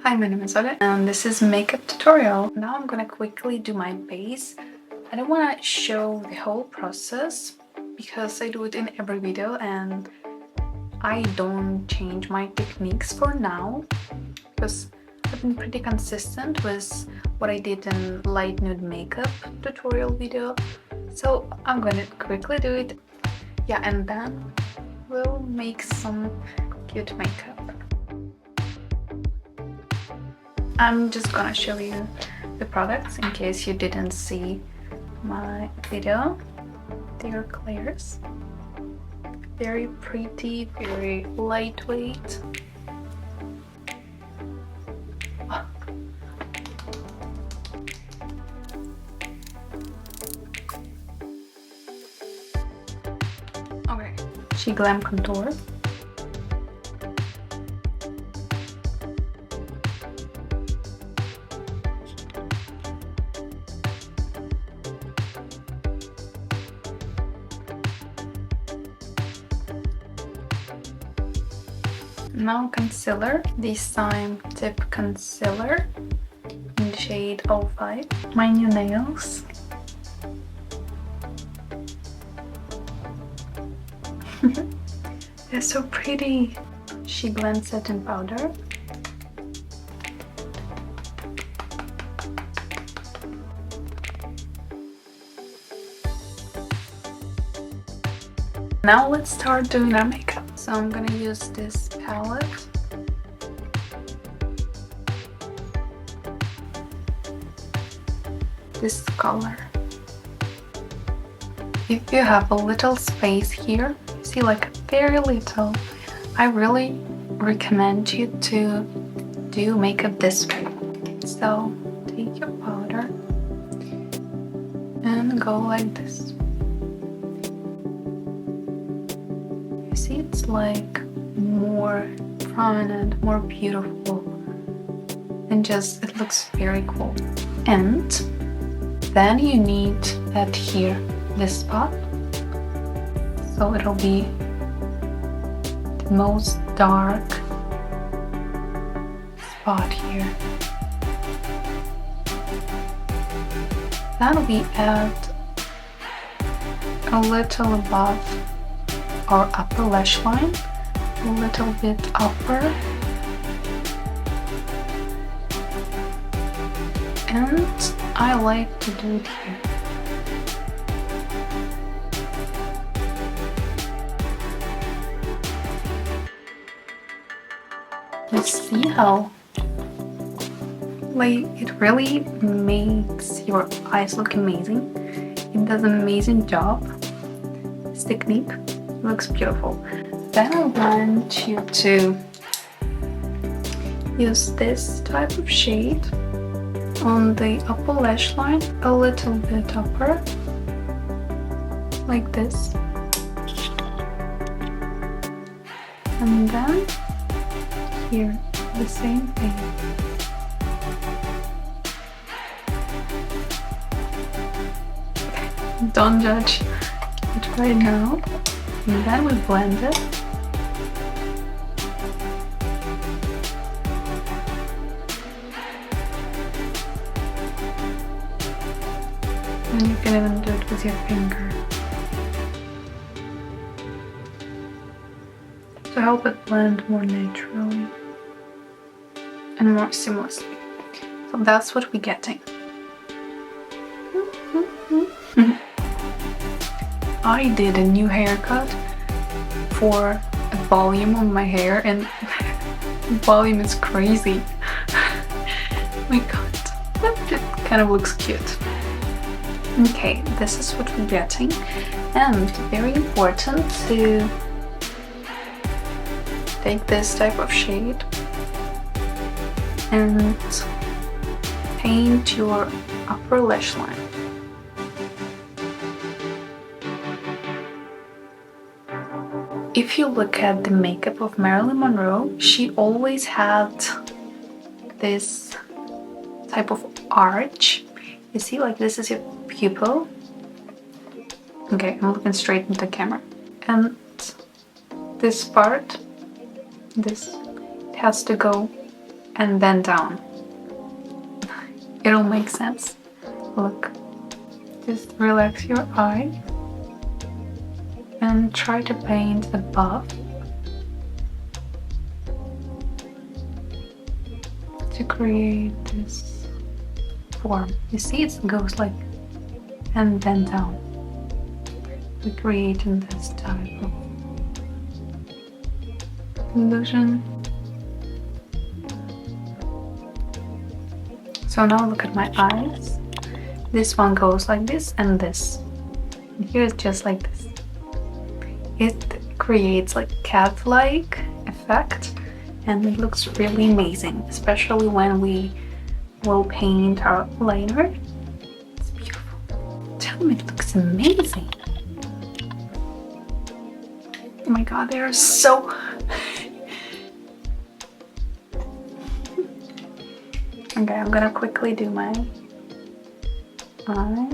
Hi, my name is Ole and this is makeup tutorial. Now I'm gonna quickly do my base. I don't want to show the whole process because I do it in every video and I don't change my techniques for now because I've been pretty consistent with what I did in light nude makeup tutorial video. So I'm gonna quickly do it. Yeah, and then we'll make some cute makeup. I'm just gonna show you the products in case you didn't see my video. They are Claire's. Very pretty, very lightweight. Oh. Okay, Glam contour. Now concealer, this time Tip Concealer in the shade 05. My new nails. They're so pretty. Glam Satin Powder. Now let's start doing our makeup. So I'm gonna use this palette. This color. If you have a little space here, see, like very little, I really recommend you to do makeup this way. So take your powder and go like this. See, it's like more prominent, more beautiful, and just it looks very cool. And then you need that here, this spot, so it'll be the most dark spot here. Then we add a little above our upper lash line, a little bit upper, and I like to do it here. You see how like it really makes your eyes look amazing. It does an amazing job. This technique looks beautiful. Then I want you to use this type of shade on the upper lash line, a little bit upper, like this. And then here, the same thing. Don't judge it right now. And then we blend it. And you can even do it with your finger to help it blend more naturally and more seamlessly. So that's what we're getting. I did a new haircut for a volume on my hair, and the volume is crazy. My god, it kind of looks cute. Okay, this is what we're getting, and very important to take this type of shade and paint your upper lash line. If you look at the makeup of Marilyn Monroe, she always had this type of arch. You see, like this is your pupil. Okay, I'm looking straight into the camera. And this part, this has to go and then down. It'll make sense. Look, just relax your eye and try to paint above to create this form. You see, it goes like and then down. We're creating this type of illusion. So now look at my eyes. This one goes like this and this. And here it's just like this. It creates like cat-like effect and it looks really amazing, especially when we will paint our liner. It's beautiful. Tell me, it looks amazing. Oh my god, they are so... Okay, I'm gonna quickly do my eye.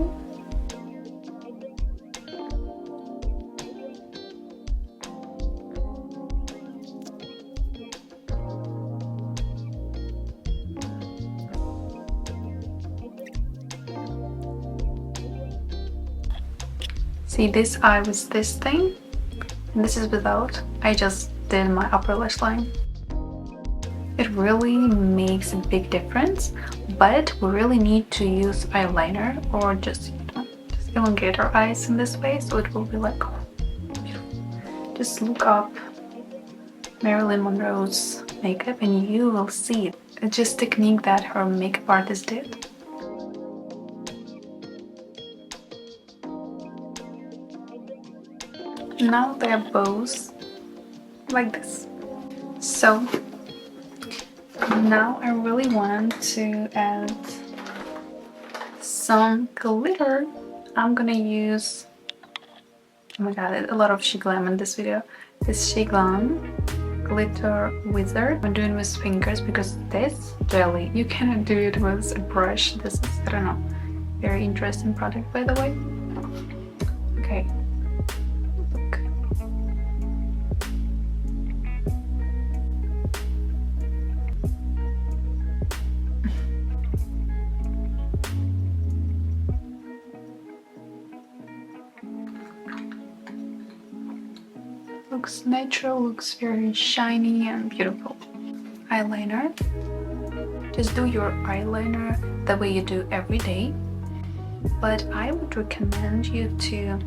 See, this eye was this thing, and this is without. I just did my upper lash line. It really makes a big difference, but we really need to use eyeliner or just elongate our eyes in this way, so it will be like, oh, beautiful. Just look up Marilyn Monroe's makeup and you will see it. It's just technique that her makeup artist did. Now they're both like this. So now I really want to add some glitter. I'm gonna use, oh my god, a lot of Glam in this video. This Glam glitter wizard. I'm doing with fingers because this jelly, you cannot do it with a brush. This is, I don't know, very interesting product, by the way. Okay. Looks natural, looks very shiny and beautiful. Eyeliner. Just do your eyeliner the way you do every day. But I would recommend you to,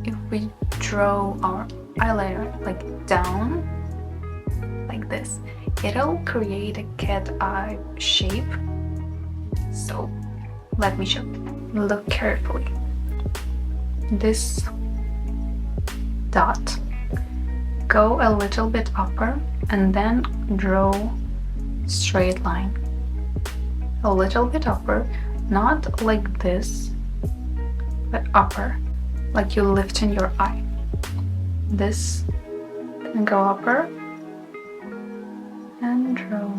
if we draw our eyeliner like down, like this, it'll create a cat eye shape. So let me show you. Look carefully. This dot. Go a little bit upper and then draw straight line. A little bit upper, not like this, but upper, like you lift in your eye. This, and go upper and draw.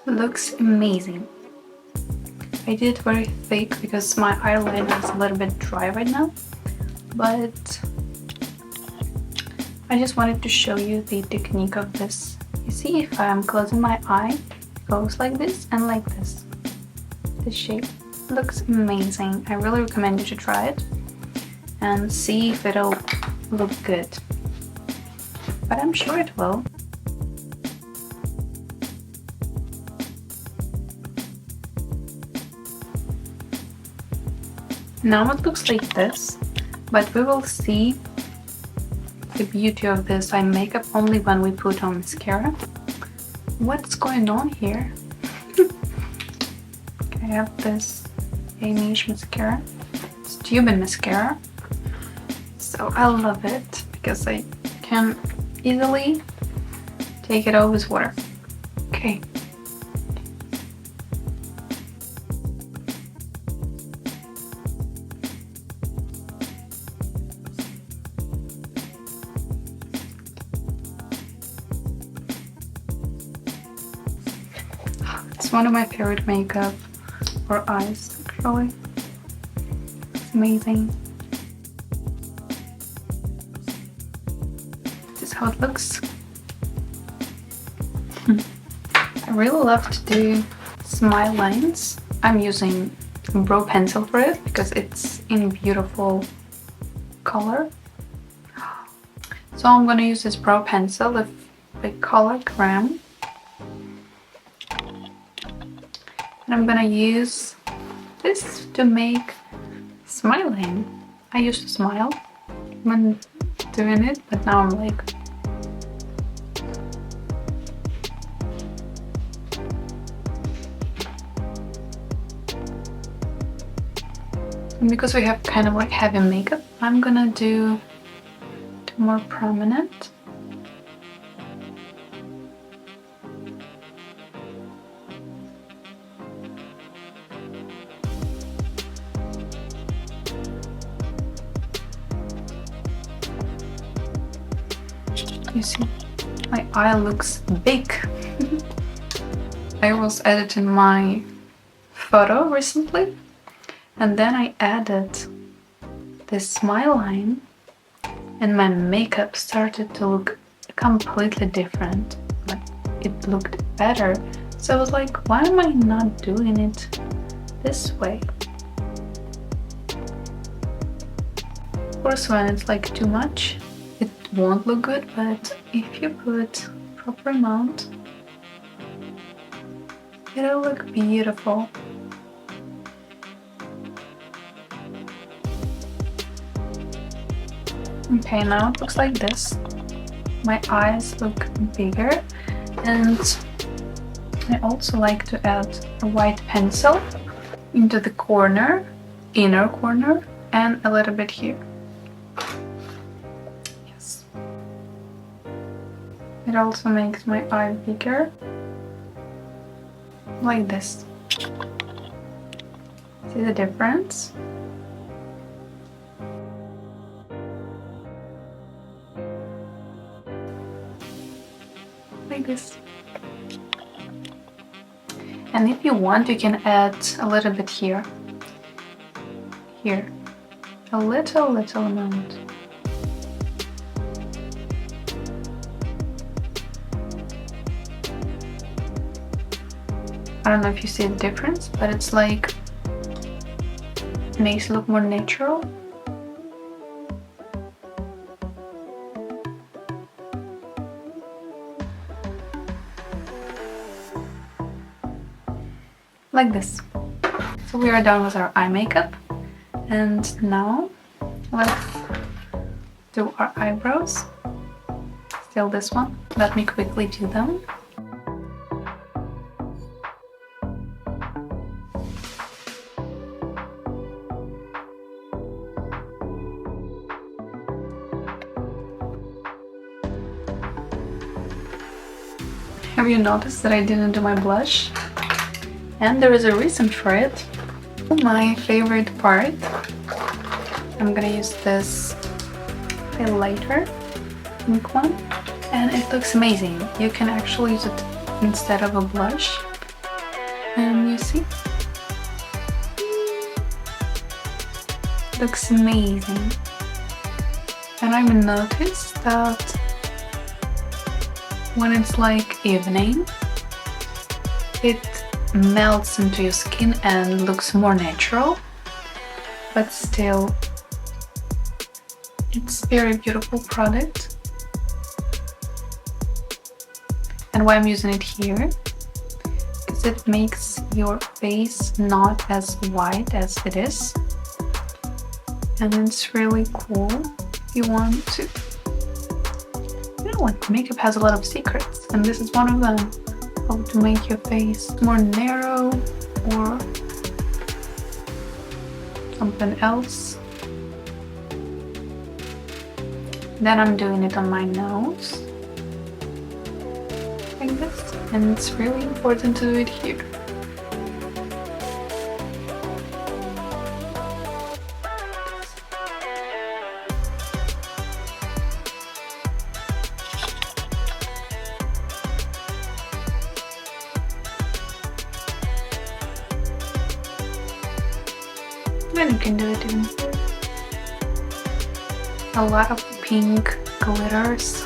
Looks amazing. I did it very thick because my eyeliner is a little bit dry right now, but I just wanted to show you the technique of this. You see, if I'm closing my eye, it goes like this and like this. This shape looks amazing. I really recommend you to try it and see if it'll look good. But I'm sure it will. Now it looks like this, but we will see the beauty of this eye makeup only when we put on mascara. What's going on here? Okay, I have this Amish mascara. It's tube-in mascara. So I love it because I can easily take it off with water. Okay. one of my favorite makeup for eyes, actually. It's amazing. This is how it looks. I really love to do smile lines. I'm using brow pencil for it because it's in beautiful color. So I'm gonna use this brow pencil with the color Glam. And I'm gonna use this to make smiling. I used to smile when doing it, but now I'm like, and because we have kind of like heavy makeup, I'm gonna do more prominent. You see, my eye looks big. I was editing my photo recently, and then I added this smile line, and my makeup started to look completely different. Like, it looked better. So I was like, why am I not doing it this way? Of course, when it's like too much, it won't look good, but if you put proper amount, it'll look beautiful. Okay, now it looks like this. My eyes look bigger, and I also like to add a white pencil into the corner, inner corner, and a little bit here. Yes. It also makes my eye bigger, like this. See the difference? Like this. And if you want, you can add a little bit here. Here. A little amount. I don't know if you see the difference, but it's like, makes it look more natural. Like this. So we are done with our eye makeup, and now let's do our eyebrows. Still this one. Let me quickly do them. Have you noticed that I didn't do my blush? And there is a reason for it. My favorite part, I'm gonna use this highlighter, pink one, and it looks amazing. You can actually use it instead of a blush, and you see, it looks amazing. And I've noticed that when it's like evening, it melts into your skin and looks more natural, but still it's a very beautiful product. And why I'm using it here, because it makes your face not as white as it is, and it's really cool if you want to. You know what, makeup has a lot of secrets, and this is one of them. How to make your face more narrow or something else. Then I'm doing it on my nose, like this, and it's really important to do it here. And you can do it in a lot of pink glitters,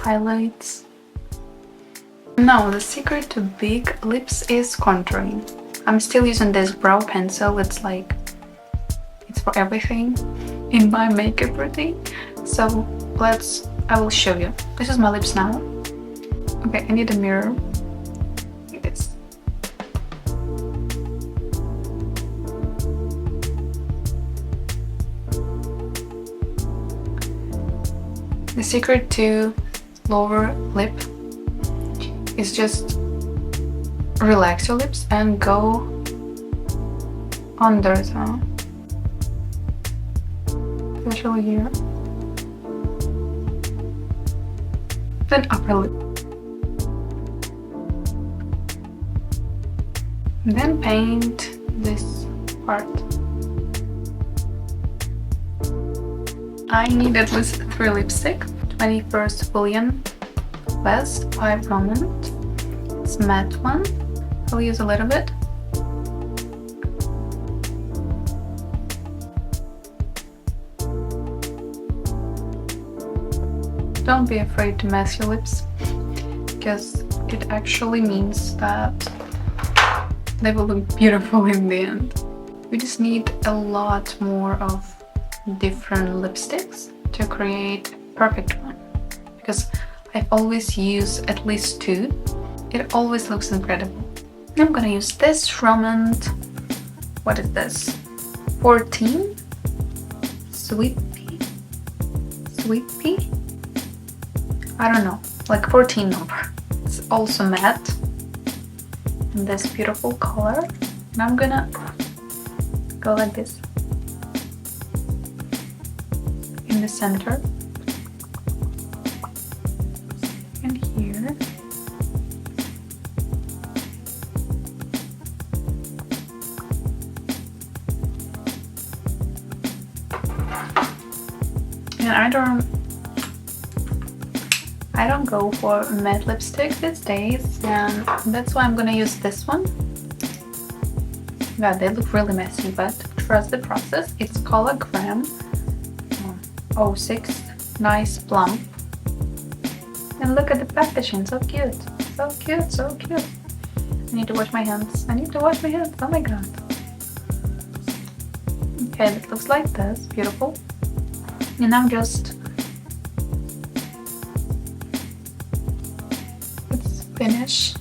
highlights. Now, the secret to big lips is contouring. I'm still using this brow pencil. It's for everything in my makeup routine. So I will show you. This is my lips now. Okay, I need a mirror. Like this. The secret to lower lip is just relax your lips and go under them, especially here. Then upper lip. And then paint this part. I need at least 3 lipstick, 21st Brilliant Best 5 Moment. It's matte one. I'll use a little bit. Don't be afraid to mess your lips, because it actually means that they will look beautiful in the end. We just need a lot more of different lipsticks to create a perfect one, because I've always used at least 2. It always looks incredible. I'm gonna use this from what is this? 14? Sweet pea? I don't know, like 14 number. It's also matte in this beautiful color. And I'm gonna go like this in the center and here. And I don't go for matte lipstick these days, and that's why I'm gonna use this one. Yeah, they look really messy, but trust the process. It's called a Glam 06 Nice Plump. And look at the packaging, so cute. So cute, so cute. I need to wash my hands. Oh my god. Okay, it looks like this. Beautiful. And I'm just... let's finish.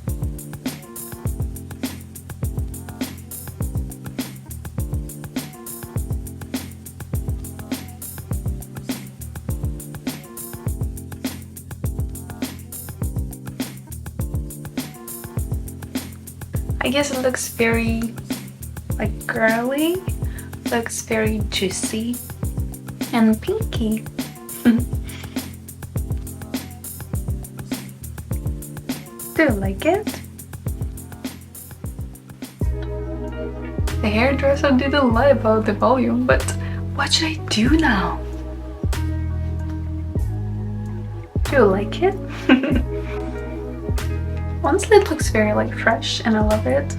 I guess it looks very like girly, looks very juicy and pinky. Do you like it? The hairdresser didn't lie about the volume, but what should I do now? Do you like it? Honestly, it looks very like fresh and I love it.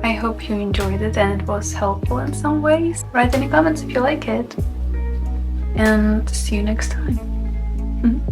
I hope you enjoyed it and it was helpful in some ways. Write in the comments if you like it. And see you next time.